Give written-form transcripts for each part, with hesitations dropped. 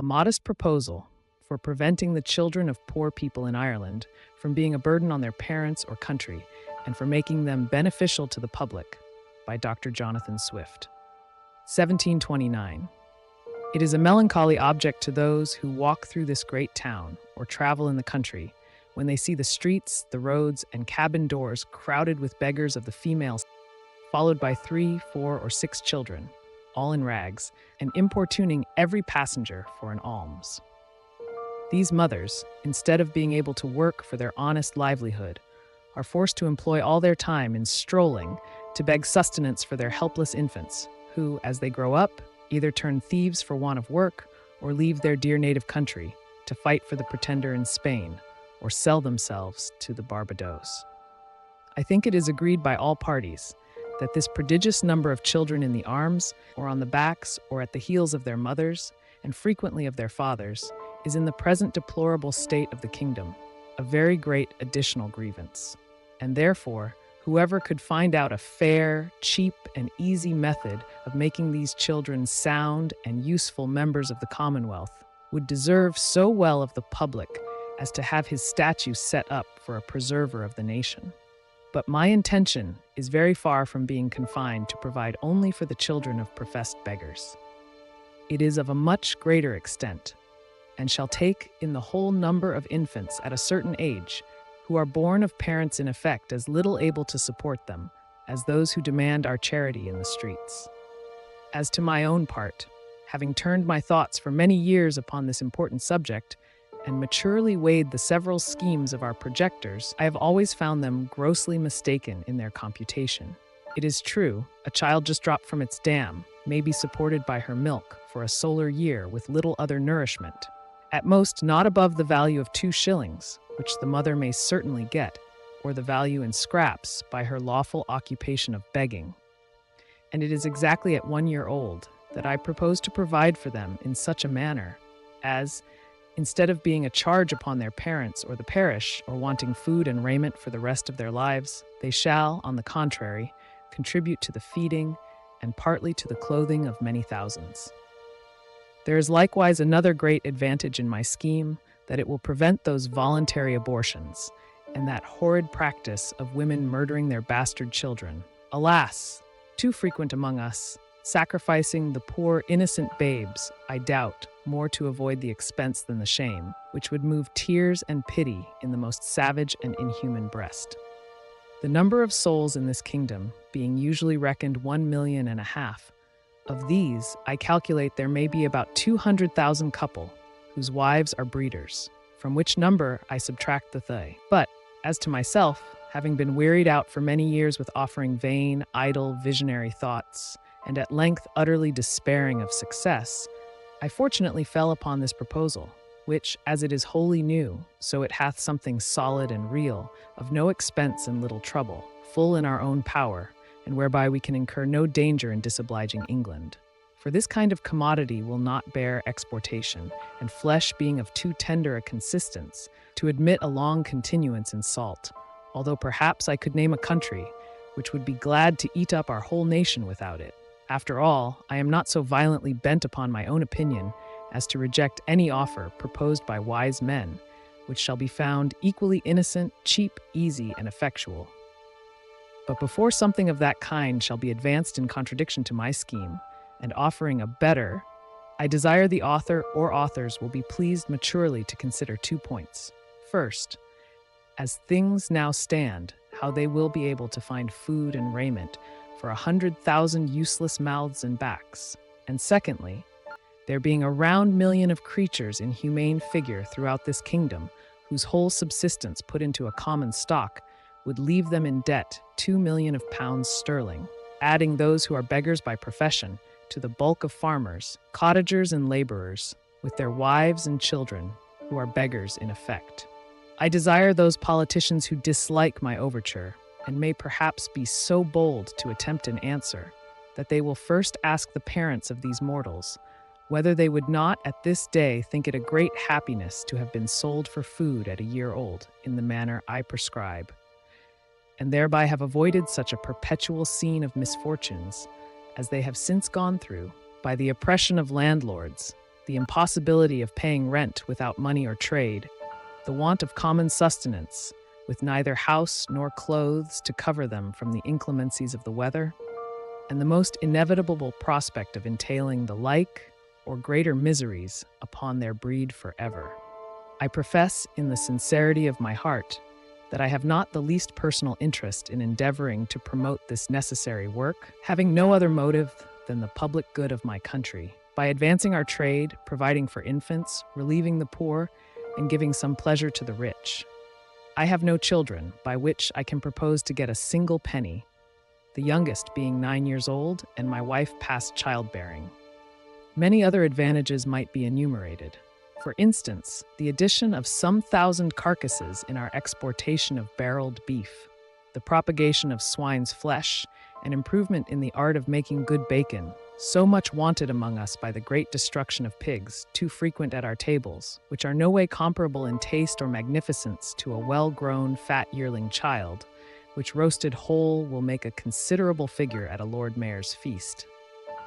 a modest proposal for preventing the children of poor people in Ireland from being a burden on their parents or country and for making them beneficial to the public, by Dr. Jonathan Swift. 1729. It is a melancholy object to those who walk through this great town or travel in the country when they see the streets, the roads, and cabin doors crowded with beggars of the female, followed by 3, 4, or 6 children, all in rags, and importuning every passenger for an alms. These mothers, instead of being able to work for their honest livelihood, are forced to employ all their time in strolling to beg sustenance for their helpless infants, who, as they grow up, either turn thieves for want of work or leave their dear native country to fight for the pretender in Spain or sell themselves to the Barbados. I think it is agreed by all parties that this prodigious number of children in the arms or on the backs or at the heels of their mothers, and frequently of their fathers, is in the present deplorable state of the kingdom a very great additional grievance. And therefore, whoever could find out a fair, cheap, and easy method of making these children sound and useful members of the Commonwealth would deserve so well of the public as to have his statue set up for a preserver of the nation. But my intention is very far from being confined to provide only for the children of professed beggars. It is of a much greater extent, and shall take in the whole number of infants at a certain age, who are born of parents in effect as little able to support them as those who demand our charity in the streets. As to my own part, having turned my thoughts for many years upon this important subject, and maturely weighed the several schemes of our projectors, I have always found them grossly mistaken in their computation. It is true, a child just dropped from its dam may be supported by her milk for a solar year with little other nourishment, at most not above the value of 2 shillings, which the mother may certainly get, or the value in scraps by her lawful occupation of begging. And it is exactly at 1 year old that I propose to provide for them in such a manner as, instead of being a charge upon their parents or the parish, or wanting food and raiment for the rest of their lives, they shall, on the contrary, contribute to the feeding and partly to the clothing of many thousands. There is likewise another great advantage in my scheme, that it will prevent those voluntary abortions and that horrid practice of women murdering their bastard children, alas, too frequent among us, sacrificing the poor innocent babes, I doubt, more to avoid the expense than the shame, which would move tears and pity in the most savage and inhuman breast. The number of souls in this kingdom being usually reckoned 1.5 million, of these I calculate there may be about 200,000 couple, whose wives are breeders, from which number I subtract the they. But, as to myself, having been wearied out for many years with offering vain, idle, visionary thoughts, and at length utterly despairing of success, I fortunately fell upon this proposal, which, as it is wholly new, so it hath something solid and real, of no expense and little trouble, full in our own power, and whereby we can incur no danger in disobliging England. For this kind of commodity will not bear exportation, and flesh being of too tender a consistence to admit a long continuance in salt, although perhaps I could name a country which would be glad to eat up our whole nation without it. After all, I am not so violently bent upon my own opinion as to reject any offer proposed by wise men, which shall be found equally innocent, cheap, easy, and effectual. But before something of that kind shall be advanced in contradiction to my scheme, and offering a better, I desire the author or authors will be pleased maturely to consider 2 points. First, as things now stand, how they will be able to find food and raiment for 100,000 useless mouths and backs. And secondly, there being a round million of creatures in humane figure throughout this kingdom, whose whole subsistence put into a common stock would leave them in debt 2 million of pounds sterling, adding those who are beggars by profession to the bulk of farmers, cottagers, and laborers, with their wives and children, who are beggars in effect. I desire those politicians who dislike my overture, and may perhaps be so bold to attempt an answer, that they will first ask the parents of these mortals whether they would not at this day think it a great happiness to have been sold for food at a year old in the manner I prescribe, and thereby have avoided such a perpetual scene of misfortunes as they have since gone through by the oppression of landlords, the impossibility of paying rent without money or trade, the want of common sustenance, with neither house nor clothes to cover them from the inclemencies of the weather, and the most inevitable prospect of entailing the like or greater miseries upon their breed forever. I profess in the sincerity of my heart that I have not the least personal interest in endeavoring to promote this necessary work, having no other motive than the public good of my country, by advancing our trade, providing for infants, relieving the poor, and giving some pleasure to the rich. I have no children, by which I can propose to get a single penny, the youngest being 9 years old, and my wife past childbearing. Many other advantages might be enumerated. For instance, the addition of some 1,000 carcasses in our exportation of barreled beef, the propagation of swine's flesh, and improvement in the art of making good bacon, so much wanted among us by the great destruction of pigs, too frequent at our tables, which are no way comparable in taste or magnificence to a well-grown, fat yearling child, which roasted whole will make a considerable figure at a Lord Mayor's feast,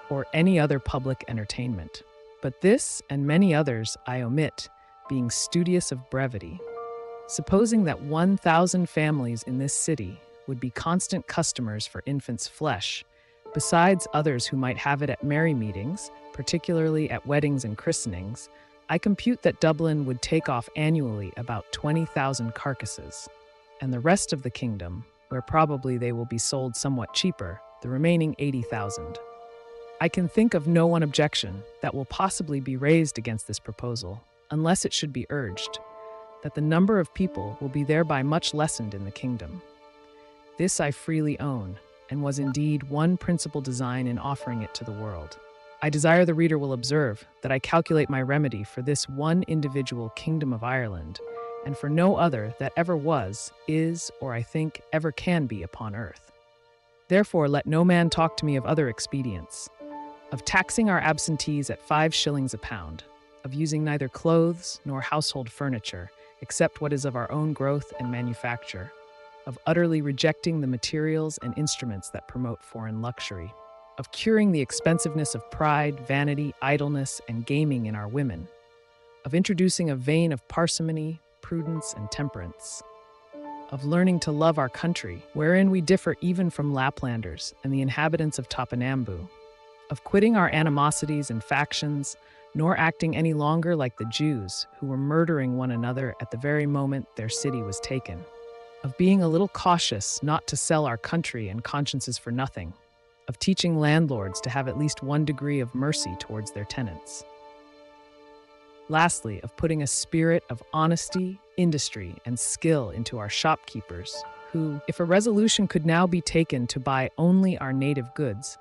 or any other public entertainment. But this and many others I omit, being studious of brevity. Supposing that 1,000 families in this city would be constant customers for infants' flesh, besides others who might have it at merry meetings, particularly at weddings and christenings, I compute that Dublin would take off annually about 20,000 carcasses, and the rest of the kingdom, where probably they will be sold somewhat cheaper, the remaining 80,000. I can think of no one objection that will possibly be raised against this proposal, unless it should be urged that the number of people will be thereby much lessened in the kingdom. This I freely own, and was indeed one principal design in offering it to the world. I desire the reader will observe that I calculate my remedy for this one individual kingdom of Ireland, and for no other that ever was, is, or I think ever can be upon earth. Therefore let no man talk to me of other expedients, of taxing our absentees at 5 shillings a pound, of using neither clothes nor household furniture, except what is of our own growth and manufacture, of utterly rejecting the materials and instruments that promote foreign luxury, of curing the expensiveness of pride, vanity, idleness, and gaming in our women, of introducing a vein of parsimony, prudence, and temperance, of learning to love our country, wherein we differ even from Laplanders and the inhabitants of Topinambu, of quitting our animosities and factions, nor acting any longer like the Jews, who were murdering one another at the very moment their city was taken, of being a little cautious not to sell our country and consciences for nothing, of teaching landlords to have at least one degree of mercy towards their tenants. Lastly, of putting a spirit of honesty, industry, and skill into our shopkeepers, who, if a resolution could now be taken to buy only our native goods,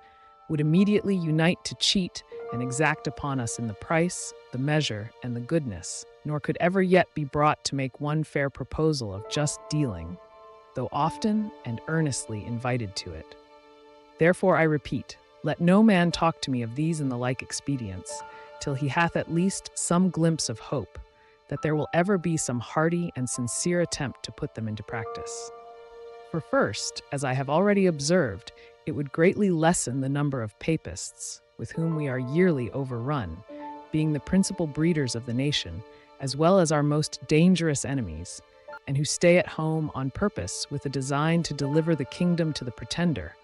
would immediately unite to cheat and exact upon us in the price, the measure, and the goodness, nor could ever yet be brought to make one fair proposal of just dealing, though often and earnestly invited to it. Therefore I repeat, let no man talk to me of these and the like expedients, till he hath at least some glimpse of hope that there will ever be some hearty and sincere attempt to put them into practice. For first, as I have already observed, it would greatly lessen the number of papists, with whom we are yearly overrun, being the principal breeders of the nation, as well as our most dangerous enemies, and who stay at home on purpose with a design to deliver the kingdom to the pretender,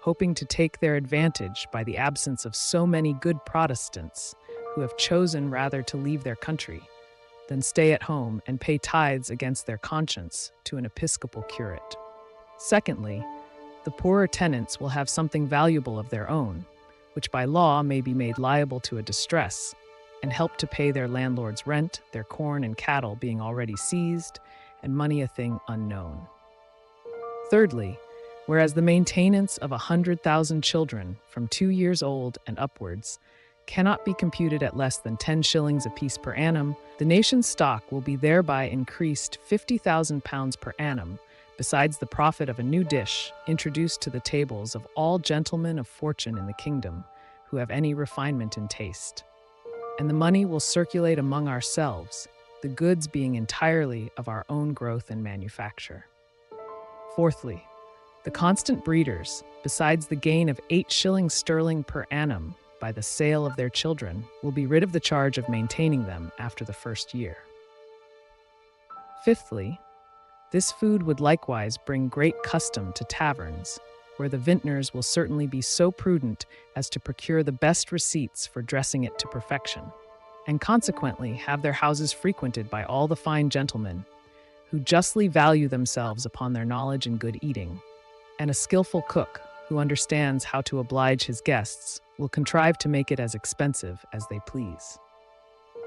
hoping to take their advantage by the absence of so many good Protestants, who have chosen rather to leave their country than stay at home and pay tithes against their conscience to an episcopal curate. Secondly, the poorer tenants will have something valuable of their own, which by law may be made liable to a distress, and help to pay their landlord's rent, their corn and cattle being already seized, and money a thing unknown. Thirdly, whereas the maintenance of 100,000 children from 2 years old and upwards cannot be computed at less than 10 shillings apiece per annum, the nation's stock will be thereby increased 50,000 pounds per annum, besides the profit of a new dish introduced to the tables of all gentlemen of fortune in the kingdom who have any refinement in taste. And the money will circulate among ourselves, the goods being entirely of our own growth and manufacture. Fourthly, the constant breeders, besides the gain of 8 shillings sterling per annum, by the sale of their children will be rid of the charge of maintaining them after the first year. Fifthly, this food would likewise bring great custom to taverns, where the vintners will certainly be so prudent as to procure the best receipts for dressing it to perfection, and consequently have their houses frequented by all the fine gentlemen who justly value themselves upon their knowledge in good eating, and a skillful cook who understands how to oblige his guests will contrive to make it as expensive as they please.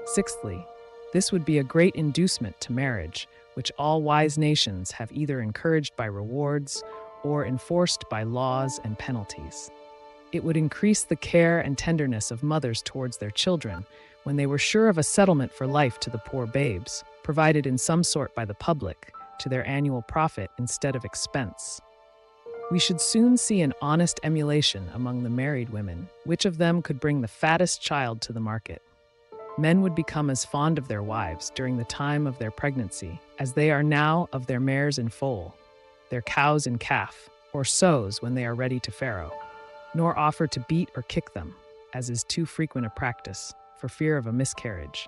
Sixthly, this would be a great inducement to marriage, which all wise nations have either encouraged by rewards or enforced by laws and penalties. It would increase the care and tenderness of mothers towards their children when they were sure of a settlement for life to the poor babes, provided in some sort by the public, to their annual profit instead of expense. We should soon see an honest emulation among the married women, which of them could bring the fattest child to the market. Men would become as fond of their wives during the time of their pregnancy as they are now of their mares in foal, their cows in calf, or sows when they are ready to farrow, nor offer to beat or kick them, as is too frequent a practice, for fear of a miscarriage.